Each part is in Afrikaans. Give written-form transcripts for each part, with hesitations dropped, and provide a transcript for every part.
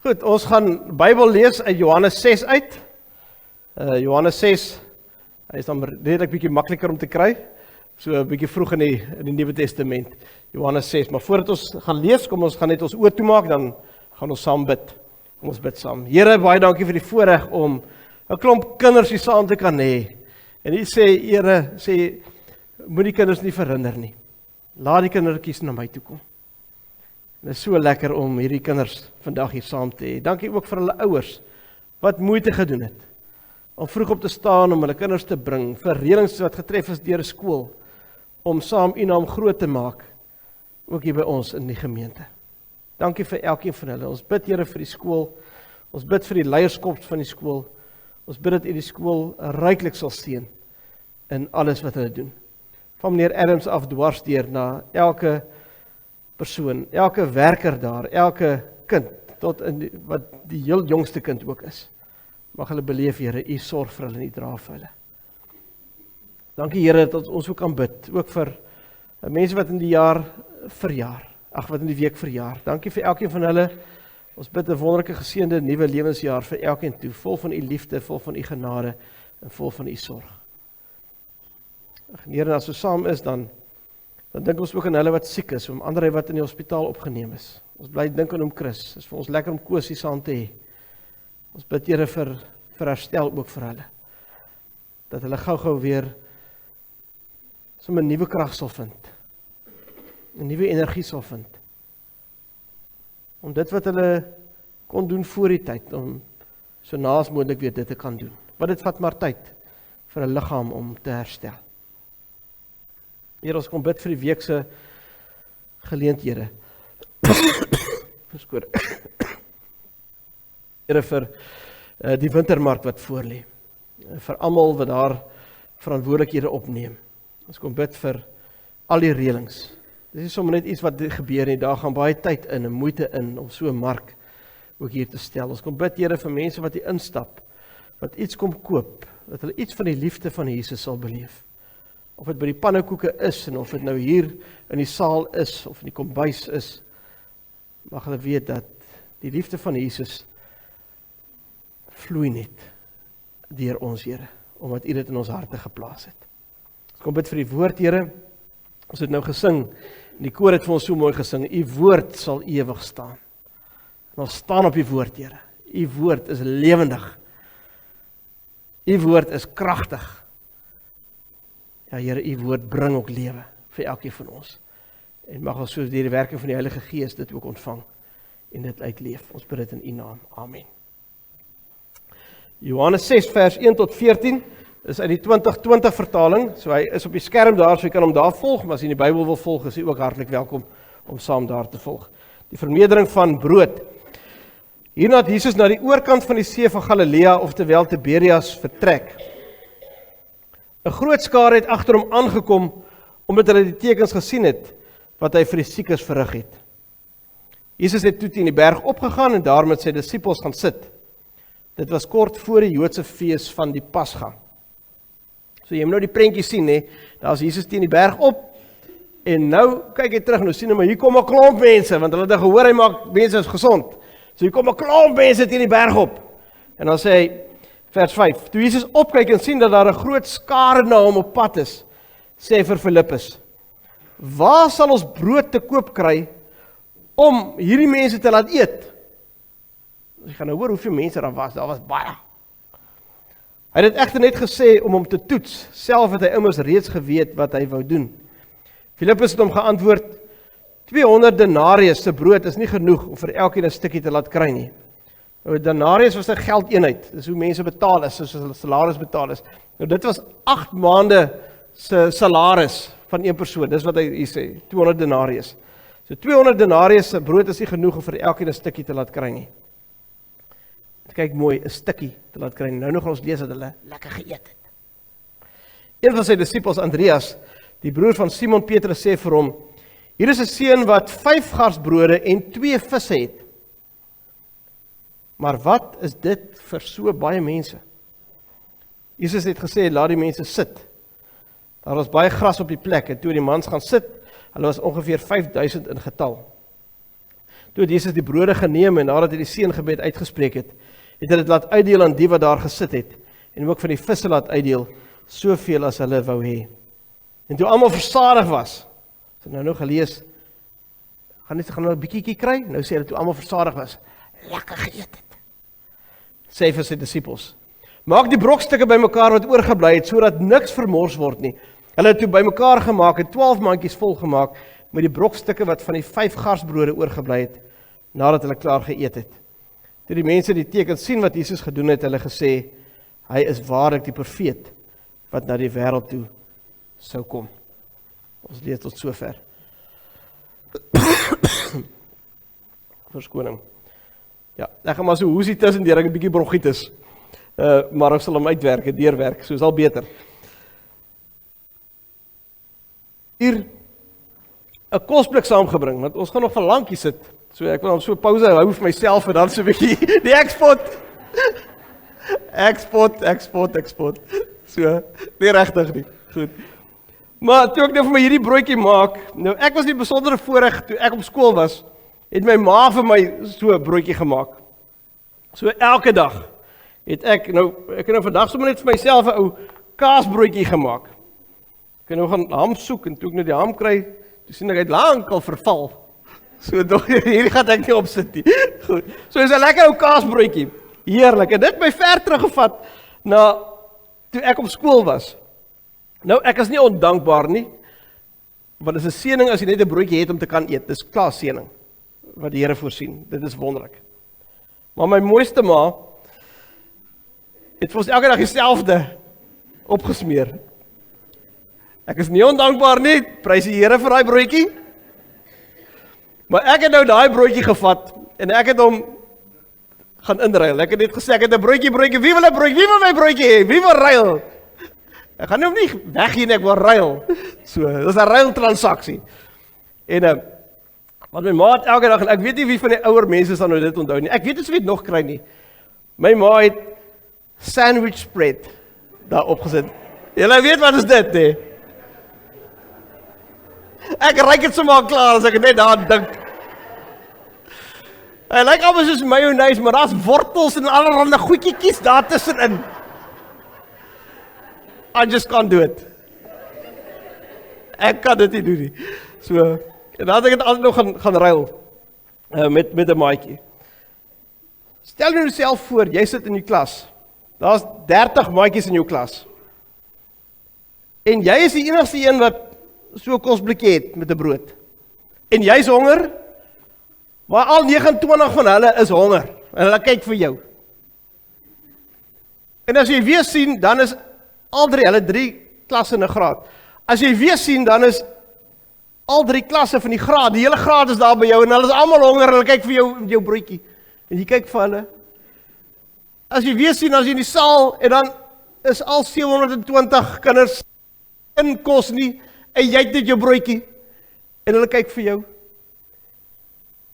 Goed, ons gaan Bybel lees uit Johannes 6 uit. Johannes 6, hy is dan redelik bietjie makliker om te kry, so 'n bietjie vroeg in die Nuwe Testament, Johannes 6. Maar voordat ons gaan lees, kom ons gaan net ons oë toemaak, dan gaan ons saam bid. Kom ons bid saam. Here, baie dankie vir die voorreg om 'n klomp kinders hier saam te kan hê. En U sê, Here, sê, moet die kinders nie verhinder nie. Laat die kindertjies na my toe kom. Dit is so lekker om hierdie kinders vandag hier saam te hê. Dankie ook vir hulle ouers wat moeite gedoen het om vroeg op te staan, om hulle kinders te bring, vir reëlings wat getref is deur skool, om saam U naam groot te maak, ook hier by ons in die gemeente. Dankie vir elkeen van hulle. Ons bid, Here, vir die skool. Ons bid vir die leierskap van die skool. Ons bid dat U die skool ryklik sal seën in alles wat hulle doen. Van meneer Adams af dwars deur na elke persoon, elke werker daar, elke kind, tot in wat die heel jongste kind ook is. Mag hulle beleef, Here, U sorg vir hulle en U dra vir hulle. Dankie, Here, dat ons ook kan bid, ook vir mense wat in die jaar verjaar, wat in die week verjaar. Dankie vir elkeen van hulle. Ons bid 'n wonderlike geseënde nuwe lewensjaar vir elkeen toe, vol van U liefde, vol van U genade en vol van U sorg. Here, as ons saam is, dan dink ons ook aan hulle wat siek is, om ander wat in die hospitaal opgeneem is. Ons bly dink aan hom Chris. Dit is vir ons lekker om Kosie saam te hê. Ons bid, Here, vir herstel ook vir hulle. Dat hulle gou-gou weer sommer 'n nuwe krag sal vind. 'n Nuwe energie sal vind. Om dit wat hulle kon doen voor die tyd, om so naas moontlik weer dit te kan doen. Want dit vat maar tyd vir 'n liggaam om te herstel. Here, ons kom bid vir die week se geleenthede. Verskoon. Here, vir die wintermark wat voor lê. Vir almal wat daar verantwoordelikhede opneem. Ons kom bid vir al die reëlings. Dit is sommer net iets wat gebeur nie. Daar gaan baie tyd in en moeite in om so 'n mark ook hier te stel. Ons kom bid, Here, vir mense wat hier instap, wat iets kom koop, dat hulle iets van die liefde van Jesus sal beleef. Of dit by die pannekoeke is, en of dit nou hier in die saal is, of in die kombuis is, mag hulle weet dat die liefde van Jesus vloei net deur ons, Here, omdat U dit in ons harte geplaas het. Ons kom bid vir die woord, Here. Ons het nou gesing, en die koor het vir ons so mooi gesing, U woord sal ewig staan. En ons staan op U woord, Here. U woord is lewendig. U woord is kragtig. Ja, Here, U woord bring ook lewe vir elkeen van ons. En mag ons so deur die werking van die Heilige Gees dit ook ontvang en dit uitleef. Ons bid dit in U naam. Amen. Johannes 6 vers 1 tot 14 is uit die 2020 vertaling. So hy is op die skerm daar, so jy kan hom daar volg, maar as jy in die Bybel wil volg, is jy ook hartlik welkom om saam daar te volg. Die vermeerdering van brood. Hierna het Jesus na die oorkant van die see van Galilea, oftewel Tiberias, vertrek. 'n Groot skare het agter hom aangekom, omdat hulle die tekens gesien het, wat hy vir die siekes verrig het. Jesus het toe teen die berg opgegaan en daar met sy disippels gaan sit. Dit was kort voor die Joodse fees van die Pasga. So jy moet nou die prentjie sien, hè. Daar is Jesus teen die berg op, en nou kyk hy terug, nou sien hy, maar hier kom 'n klomp mense, want hulle het gehoor hy maak mense is gesond. So hier kom 'n klomp mense teen die berg op. En dan sê hy, vers 5, toe Jesus opkyk en sien dat daar 'n groot skare na hom op pad is, sê hy vir Filippus, waar sal ons brood te koop kry, om hierdie mense te laat eet? Jy gaan nou hoor hoeveel mense daar was baie. Hy het dit egter net gesê om hom te toets, self het hy immers reeds geweet wat hy wou doen. Filippus het hom geantwoord, 200 denarius se brood is nie genoeg om vir elkeen 'n stukkie te laat kry nie. Nou, denarius was 'n geldeenheid, dis hoe mense betaal is, soos hulle salaris betaal is. Nou dit was 8 maande se salaris van een persoon, dis wat hy hier sê, 200 denarius. So 200 denarius se brood is nie genoeg om vir elkeen 'n stukkie te laat kry nie. Kyk mooi, 'n stukkie te laat kry. Nou gaan ons lees dat hulle lekker geëet het. Een van sy disippels, Andreas, die broer van Simon Petrus, sê vir hom, hier is 'n seun wat 5 garsbrode en 2 visse het. Maar wat is dit vir so baie mense? Jesus het gesê, laat die mense sit. Daar was baie gras op die plek, en toe die mans gaan sit, hulle was ongeveer 5000 in getal. Toe het Jesus die brode geneem en nadat hy die seëngebed uitgespreek het, het hy dit laat uitdeel aan die wat daar gesit het, en ook van die visse laat uitdeel, soveel as hulle wou hê. En toe almal versadig was, so nou gelees, gaan nou 'n bietjie kry, nou sê hulle toe almal versadig was, lekker geëet het. Sê hy vir sy disippels, maak die brokstukke bymekaar wat oorgebly het, sodat niks vermors word nie. Hulle het toe bymekaar gemaak en 12 mandjies vol gemaak met die brokstukke wat van die 5 garsbrode oorgebly het, nadat hulle klaar geëet het. Toe die mense die teken sien wat Jesus gedoen het, hulle gesê, hy is waarlik die profeet wat na die wêreld toe sou kom. Ons lees tot sover. Verskoning. Ja, ek gaan maar so hoesie tussen deur 'n bietjie bronchitis. Maar ek sal hom uitwerk, deurwerk, so is al beter. Hier 'n kosblik saamgebring, want ons gaan nog vir lankie sit. So ek wil dan so 'n pause hou vir myself en dan so 'n bietjie die export. So, nie regtig nie. Goed. Maar toe ek nou vir my hierdie broodjie maak, nou ek was nie besondere voorreg toe ek op skool was, het my ma vir my so 'n broodjie gemaak. So elke dag het ek het nou vandag sommer net vir myself 'n ou kaasbroodjie gemaak. Ek het nou gaan ham soek en toe ek nou die ham kry, toe sien ek hy het lank al verval. So doch hierdie gaan ek nie opsit nie. Goed. So is 'n lekker ou kaasbroodjie. Heerlik. En dit my ver teruggevat na toe ek op skool was. Nou ek is nie ondankbaar nie, want dit is 'n seëning as jy net 'n broodjie het om te kan eet. Dis klaar seëning wat die Here voorsien. Dit is wonderlik. Maar my mooiste ma het vir ons elke dag dieselfde opgesmeer. Ek is nie ondankbaar nie, prys die Here vir daai broodjie. Maar ek het nou daai broodjie gevat en ek het hom gaan inruil. Ek het net gesê ek het 'n broodjie, wie wil 'n broodjie? Wie wil my broodjie hê? Wie wil ruil? Ek gaan hom nie weggee nie, ek wil ruil. So, dis 'n ruiltransaksie. En want my ma het elke dag, en ek weet nie wie van die ouer mense sal nou dit onthou nie. Ek weet nie of jy dit nog kry nie. My ma het sandwich spread daar opgesit. Julle weet wat is dit, hè? Ek ruik dit sommer klaar as ek net daaraan dink. Hy lyk almoes soos mayonnaise, maar daar's wortels en allerlei goedjies daar tussenin. I just can't do it. Ek kan dit nie doen nie. So, en dan het ek dit altyd nog gaan ruil met 'n maatjie. Stel nou jouself voor, jy sit in die klas. Daar's 30 maatjies in jou klas. En jy is die enigste een wat so 'n kosblikkie het met 'n brood. En jy's honger, maar al 29 van hulle is honger. En hulle kyk vir jou. En as jy weer sien, dan is al hulle 3 klasse in 'n graad. As jy weer sien, dan is al 3 klasse van die graad, die hele graad is daar by jou, en hulle is almal honger, hulle kyk vir jou met jou broodjie. En jy kyk vir hulle. As jy weer sien, as jy in die saal, en dan is al 720 kinders in kos nie, en jy het net jou broodjie, en hulle kyk vir jou.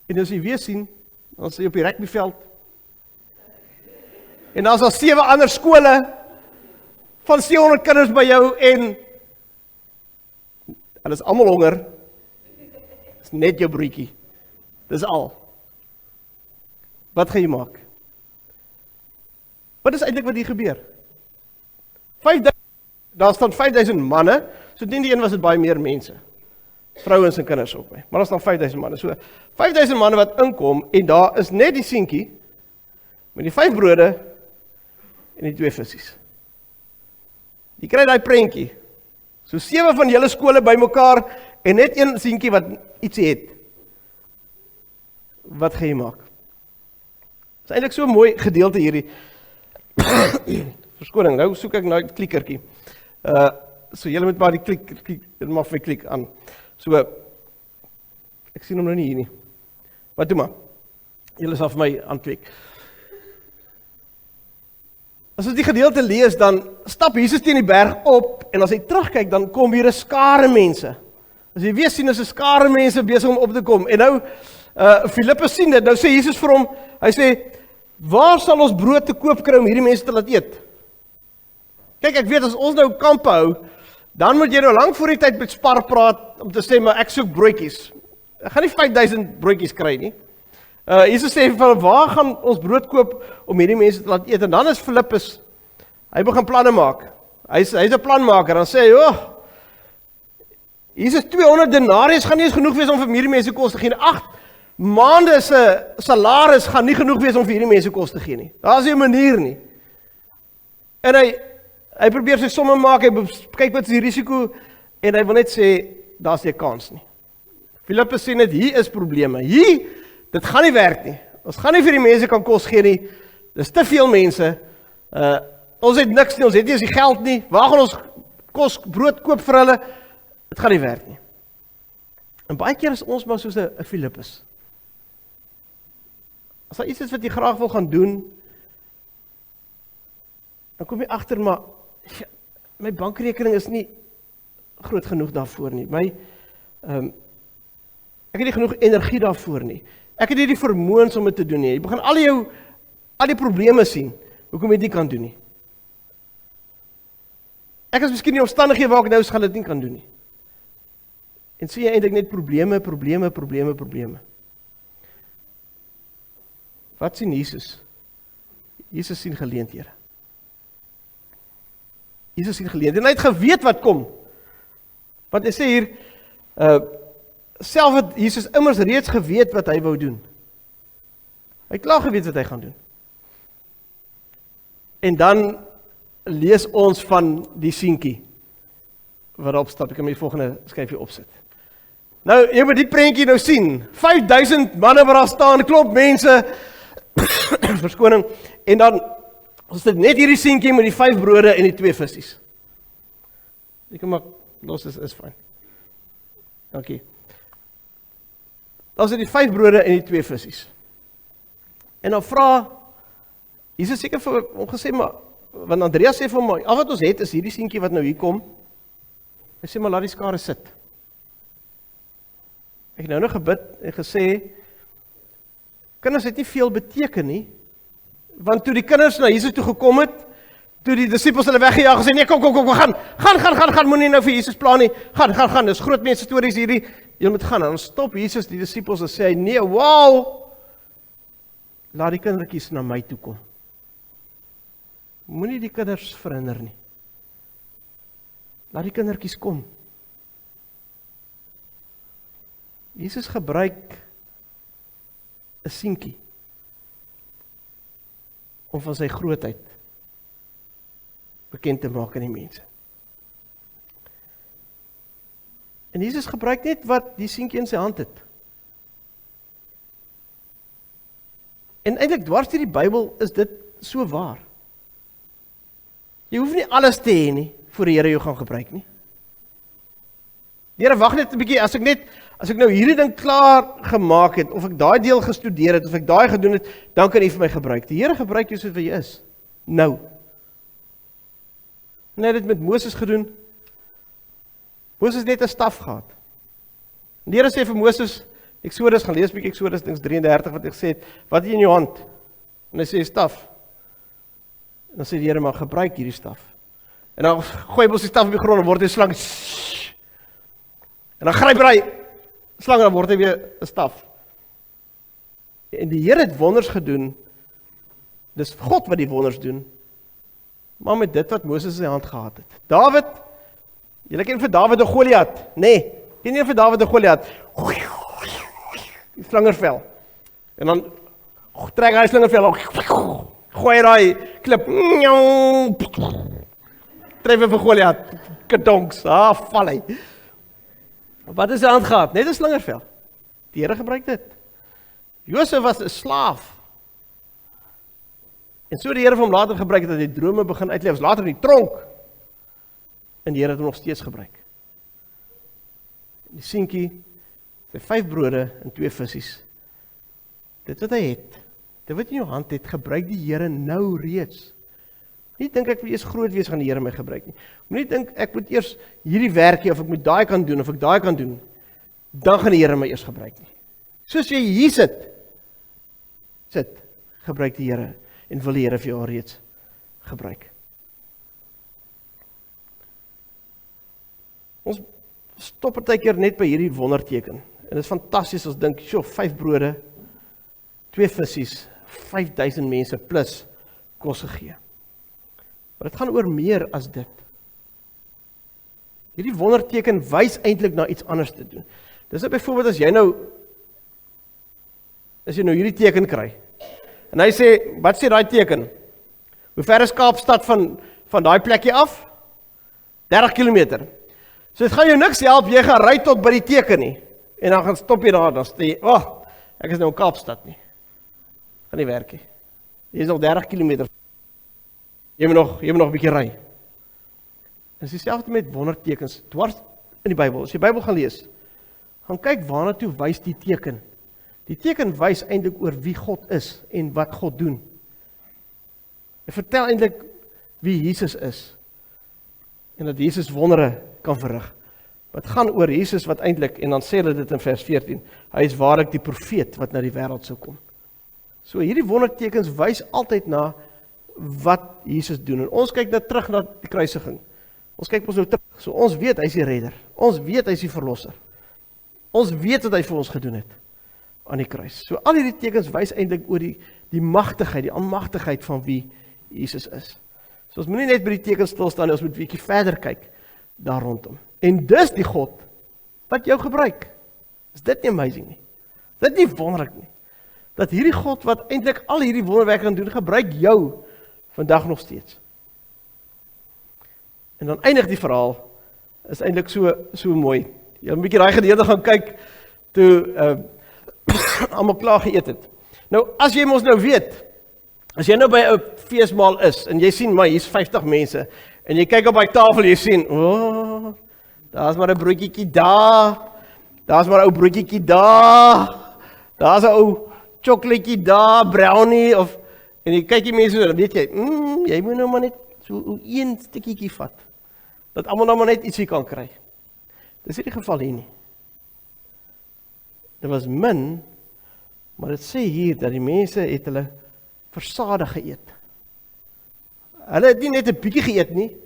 En as jy weer sien, dan is jy op die rugbyveld, en dan is al 7 ander skole, van 700 kinders by jou, en hulle is almal honger, dis net jou broodjie, dis al. Wat gaan jy maak? Wat is eintlik wat hier gebeur? 5000, daar staan 5000 manne, so teen die een was dit baie meer mense, vrouens en kinders op my, maar daar staan 5000 manne, so 5000 manne wat inkom, en daar is net die seentjie, met die 5 brode, en die 2 vissies. Jy kry daai prentjie, so 7 van julle skole bymekaar, en net een seentjie wat ietsie het. Wat gaan jy maak? Dit is eintlik so 'n mooi gedeelte hierdie. Verskoning, nou soek ek nou 'n klikkertjie. So julle moet maar die klik, dit mag vir klik aan. So, ek sien hom nou nie hier nie. Wat doen maar? Julle sal vir my aanklik. As ons die gedeelte lees, dan stap Jesus teen die berg op, en as hy terugkyk, dan kom hier 'n skare mense. As jy weer sien, is 'n skare mense besig om op te kom. En nou, Filippus sien dit, nou sê Jesus vir hom, hy sê, waar sal ons brood te koop kry om hierdie mense te laat eet? Kyk, ek weet, as ons nou kampe hou, dan moet jy nou lang voor die tyd met Spar praat, om te sê, maar ek soek broodjies. Ek gaan nie 5000 broodjies kry nie. Jesus sê van waar gaan ons brood koop om hierdie mense te laat eet? En dan is Filippus, hy begin planne maak. Hy's 'n planmaker. Dan sê hy, Jesus 200 denarius gaan nie eens genoeg wees om vir hierdie mense kos te gee nie. 8 maande se salaris gaan nie genoeg wees om vir hierdie mense kos te gee nie. Daar is nie 'n manier nie. En hy probeer sy somme maak, hy kyk wat is die risiko en hy wil net sê daar's nie 'n kans nie. Filippus sê net hier is probleme. Dit gaan nie werk nie. Ons gaan nie vir die mense kan kos gee nie. Dis te veel mense. Ons het niks nie, ons het nie eens die geld nie. Waar gaan ons brood koop vir hulle? Dit gaan nie werk nie. En baie keer is ons maar soos 'n Filippus. As daar iets is wat jy graag wil gaan doen, dan kom jy agter maar my bankrekening is nie groot genoeg daarvoor nie. Ek het nie genoeg energie daarvoor nie. Ek het nie die vermoëns om dit te doen nie. Jy begin al die probleme sien hoekom jy dit nie kan doen nie. Ek is miskien in die omstandighede waar ek nou gaan dit nie kan doen nie. En sien jy eintlik net probleme. Wat sien Jesus? Jesus sien geleenthede. Jesus sien geleenthede. En hy het geweet wat kom. Want hy sê hier, self het Jesus immers reeds geweet wat hy wou doen. Hy het klaar geweet wat hy gaan doen. En dan lees ons van die seentjie wat daarop stap. Ek kan my volgende skyfie opsit. Nou, jy moet die prentjie nou sien. 5000 manne wat daar staan, klop mense, verskoning, en dan is dit net hierdie seentjie met die 5 brode en die 2 vissies. Ek kan maar los, is fyn. Dankie. Dan is dit die 5 brode en die 2 vissies. En dan vra Jesus seker vir hom gesê, maar want Andreas sê vir hom, al wat ons het is hierdie seentjie wat nou hier kom. Hy sê maar laat die skare sit. Ek het nou gebid en gesê, kinders het nie veel beteken nie, want toe die kinders na Jesus toe gekom het, toe die disippels hulle weggejaag gesê, nee, kom, gaan, moenie nou vir Jesus pla nie, gaan, dis groot mense stories hierdie, jy moet gaan, en dan stop Jesus die disippels en sê hy, nee, wow, laat die kindertjies na my toe kom. Moenie die kinders verhinder nie. Laat die kindertjies kom. Jesus gebruik 'n seentjie om van sy grootheid bekend te maak aan die mense. En Jesus gebruik net wat die seentjie in sy hand het. En eintlik dwars deur die Bybel is dit so waar. Jy hoef nie alles te hê nie voor die Here jou gaan gebruik nie. Die Here wag net 'n bietjie, as ek nou hierdie ding klaar gemaak het, of ek daai deel gestudeer het, of ek daai gedoen het, dan kan hy vir my gebruik. Die Here gebruik jou soos wat jy is. Nou. En hy het dit met Moses gedoen. Moses het net 'n staf gehad. En die Here sê vir Moses, Exodus, gaan lees bietjie Exodus 33 wat hy gesê het, wat het jy in jou hand? En hy sê staf. En dan sê die Here, maar gebruik hierdie staf. En dan gooi hy die staf op die grond en word hy slang. En dan gryp hy slang en dan word hy weer 'n staf. En die Here het wonders gedoen. Dis God wat die wonders doen. Maar met dit wat Moses in sy hand gehad het. Dawid, julle ken vir Dawid en Goliat, nee, ken jy vir Dawid en Goliat? Die slangervel. En dan trek hy die slangervel op. Gooi daai klip. Tref vir Goliat. Kedonks, val hy. Wat is sy hand gehad? Net 'n slingervel. Die Here gebruik dit. Josef was 'n slaaf. En so die Here vir hom later gebruik het, dat hy drome begin uitleef, later in die tronk. En die Here het hom nog steeds gebruik. Die seentjie, sy 5 brode en 2 vissies. Dit wat hy het, dit wat in jou hand het, gebruik die Here nou reeds. Nie dink ek wil eers groot wees, gaan die Here my gebruik nie. Moenie dink ek moet eers hierdie werkie, of ek moet daai kan doen, of ek daai kan doen, dan gaan die Here my eers gebruik nie. Soos jy hier sit, gebruik die Here, en wil die Here vir jou alreeds gebruik. Ons stop partykeer net by hierdie wonderteken, en dit is fantasties, ons dink, 5 brode, 2 visse, 5000 mense plus kos gegee. Maar dit gaan oor meer as dit. Hierdie wonderteken wys eintlik na iets anders te doen. Dis nou byvoorbeeld as jy nou hierdie teken kry. En hy sê, wat sê daai teken? Hoe ver is Kaapstad van daai plekkie af? 30 km. So dit gaan jou niks help, jy gaan ry tot by die teken nie. En dan gaan stop jy daar, dan sê jy, ek is nou in Kaapstad nie. Gaan nie werk nie. Jy is nog 30 km. Jy moet nog 'n bietjie ry. En dis dieselfde met wondertekens, dwars in die Bybel. As jy die Bybel gaan lees, gaan kyk waarna toe wys die teken. Die teken wys eintlik oor wie God is en wat God doen. Dit vertel eintlik wie Jesus is. En dat Jesus wondere kan verrig. Wat gaan oor Jesus wat eintlik, en dan sê hulle dit in vers 14, hy is waarlik die profeet wat na die wêreld sou kom. So hierdie wondertekens wys altyd na wat Jesus doen. En ons kyk nou terug na die kruisiging. Ons kyk ons nou terug. So ons weet hy is die redder. Ons weet hy is die verlosser. Ons weet wat hy vir ons gedoen het aan die kruis. So al hierdie tekens wys eintlik oor die magtigheid, die almagtigheid van wie Jesus is. So ons moenie net by die tekens stil staan, ons moet 'n bietjie verder kyk daar rondom. En dis die God wat jou gebruik. Is dit nie amazing nie? Is dit nie wonderlik nie? Dat hierdie God wat eintlik al hierdie wonderwerke kan doen, gebruik jou vandag nog steeds. En dan eindig die verhaal, is eintlik so mooi. Jy moet 'n bietjie daai gedeelte gaan kyk, toe almal klaar geëet het. Nou, as jy mos nou weet, as jy nou by 'n feesmaal is, en jy sien, maar hier's 50 mense, en jy kyk op die tafel, jy sien, daar's maar 'n broodjiekie daar, daar's maar 'n ou broodjiekie daar, daar's 'n ou chocolaatjie daar, brownie, en jy kyk die mense, dan weet jy, jy moet nou maar net so een stukkie vat, dat almal nou maar net ietsie kan kry. Dis nie die geval hier nie. Dit was min, maar dit sê hier, dat die mense het hulle versadig geëet. Hulle het nie net 'n bietjie geëet nie,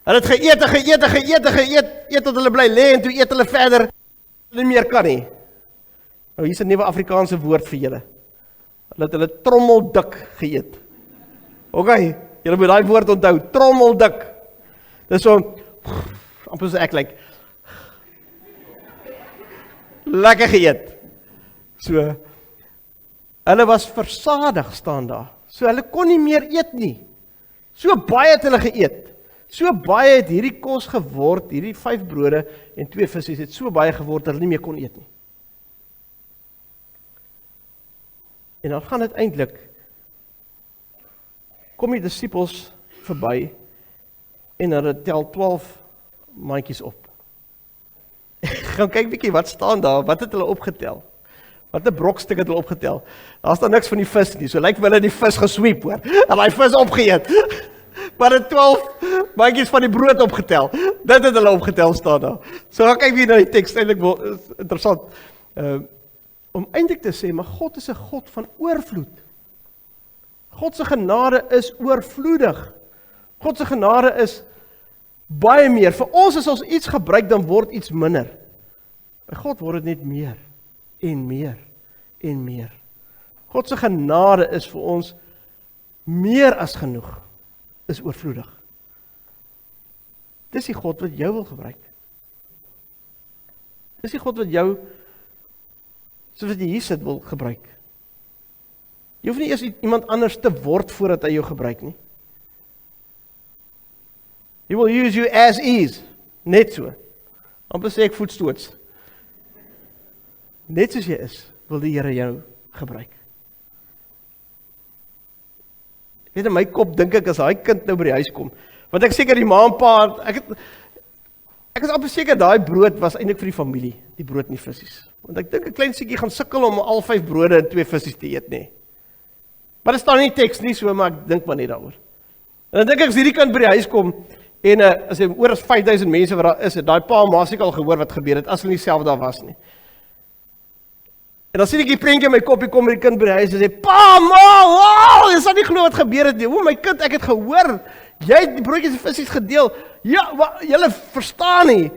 hulle het geëet, tot hulle bly lê, en toe eet hulle verder, hulle nie meer kan nie. Nou hier is 'n nuwe Afrikaanse woord vir julle. Hulle het hulle trommeldik geëet. Okay, julle moet daai woord onthou, trommeldik. Dis so, amper so ek lyk, lekker geëet. So, hulle was versadig staan daar. So hulle kon nie meer eet nie. So baie het hulle geëet. So baie het hierdie kos geword, hierdie 5 brode en 2 visse het so baie geword dat hulle nie meer kon eet nie. En dan gaan dit eintlik, kom die disippels verby en hulle tel 12 mandjies op. Gaan kyk bietjie wat staan daar, wat het hulle opgetel? Wat 'n brokstuk het hulle opgetel? Daar staan niks van die vis nie, so lyk vir hulle die vis gesweep hoor, en daai vis opgeëet. Maar het 12 mandjies van die brood opgetel, dit het hulle opgetel staan daar. So gaan kyk weer na die teks, eintlik is interessant, om eintlik te sê, maar God is 'n God van oorvloed. God se genade is oorvloedig. God se genade is baie meer. Vir ons as ons iets gebruik, dan word iets minder. By God word dit net meer en meer en meer. God se genade is vir ons meer as genoeg, is oorvloedig. Dis die God wat jou wil gebruik. Dis die God wat jou, soos wat jy hier sit, wil gebruik. Jy hoef nie eers iemand anders te word voordat hy jou gebruik nie. He will use you as is. Net so. Amper sê ek voetstoots. Net soos jy is, wil die Here jou gebruik. Weet in my kop dink ek as daai kind nou by die huis kom, want ek seker die ma en pa, ek is amper seker daai brood was eintlik vir die familie, die brood en die visse. Want ek dink 'n klein seentjie gaan sukkel om al 5 brode en 2 visse te eet, nee. Maar dit staan nie teks nie so, maar ek dink maar net daaroor. En dan dink ek as hierdie kind by die huis kom, en as hy oor as 5000 mense wat daar is, het daai pa en ma seker al gehoor wat gebeur het, as hulle nie self daar was nie. En dan sien ek die prentjie in my kop, kom met die kind by die huis en sê, pa, ma, wow, jy sal nie glo wat gebeur het nie. O my kind, ek het gehoor, jy het die broodjies en visse gedeel. Ja, julle verstaan nie.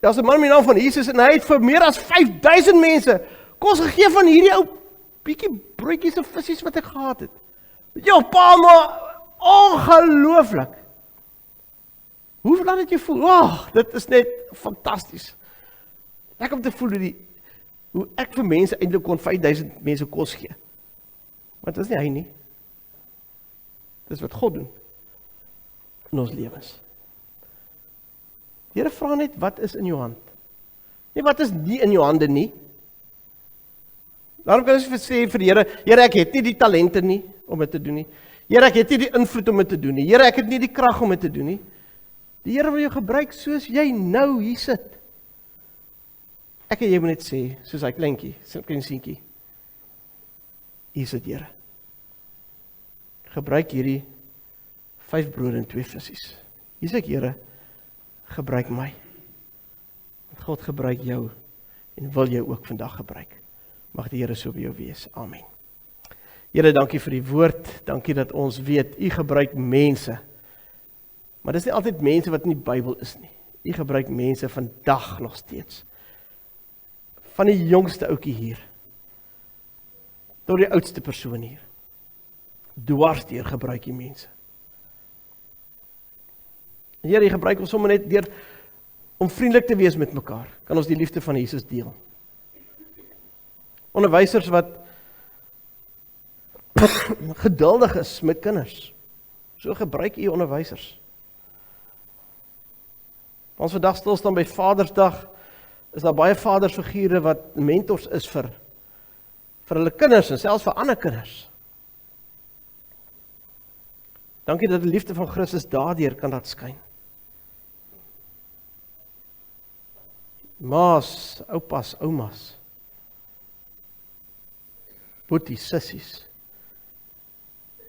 Daar's 'n man met die naam van Jesus en hy het vir meer as 5000 mense kos gegee van hierdie ou bietjie broodjies en visse wat ek gehad het. Jou pa, maar ongelooflik. Hoe laat dit jou voel? Dit is net fantasties. Ek om te voel hoe ek vir mense eintlik kon 5000 mense kos gee. Maar dit is nie hy nie. Dis wat God doen in ons lewens. Die Here vra net, wat is in jou hand? Nee, wat is nie in jou hande nie? Daarom kan ons sê vir die Here, Here, ek het nie die talente nie om dit te doen nie. Here, ek het nie die invloed om dit te doen nie. Here, ek het nie die krag om dit te doen nie. Die Here wil jou gebruik soos jy nou hier sit. Ek en jy moet net sê, soos hy kleintjie, klein seentjie. Hier sit Here. Gebruik hierdie 5 brode en 2 visse. Hier sê ek, Here, gebruik my. Want God gebruik jou en wil jou ook vandag gebruik. Mag die Here so by jou wees. Amen. Here, dankie vir die woord. Dankie dat ons weet, U gebruik mense. Maar dis nie altyd mense wat in die Bybel is nie. U gebruik mense vandag nog steeds. Van die jongste ouetjie hier, tot die oudste persoon hier. Dwarsdeur gebruik U mense. Here, U gebruik ons sommer net deur om vriendelik te wees met mekaar. Kan ons die liefde van Jesus deel. Onderwysers wat geduldig is met kinders. So gebruik U onderwysers. Ons vandag stil staan by Vadersdag, is daar baie vadersfigure wat mentors is vir hulle kinders en selfs vir ander kinders. Dankie dat die liefde van Christus daardeur kan laat skyn. Maas, oupas, oumas, boeties, sissies.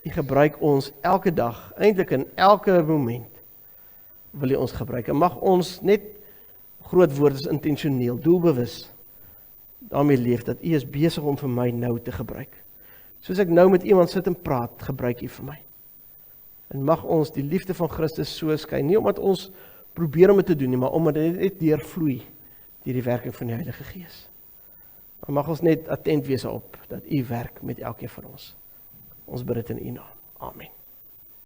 U gebruik ons elke dag, eintlik in elke moment wil U ons gebruik. En mag ons net, groot woord is intentioneel, doelbewus, daarmee leef, dat U is besig om vir my nou te gebruik. Soos ek nou met iemand sit en praat, gebruik U vir my. En mag ons die liefde van Christus so skyn, nie omdat ons probeer om dit te doen nie, maar omdat dit net deurvloei deur die werking van die Heilige Gees. Maar mag ons net attent wees op, dat U werk met elkeen van ons. Ons bid dit in U naam. Amen.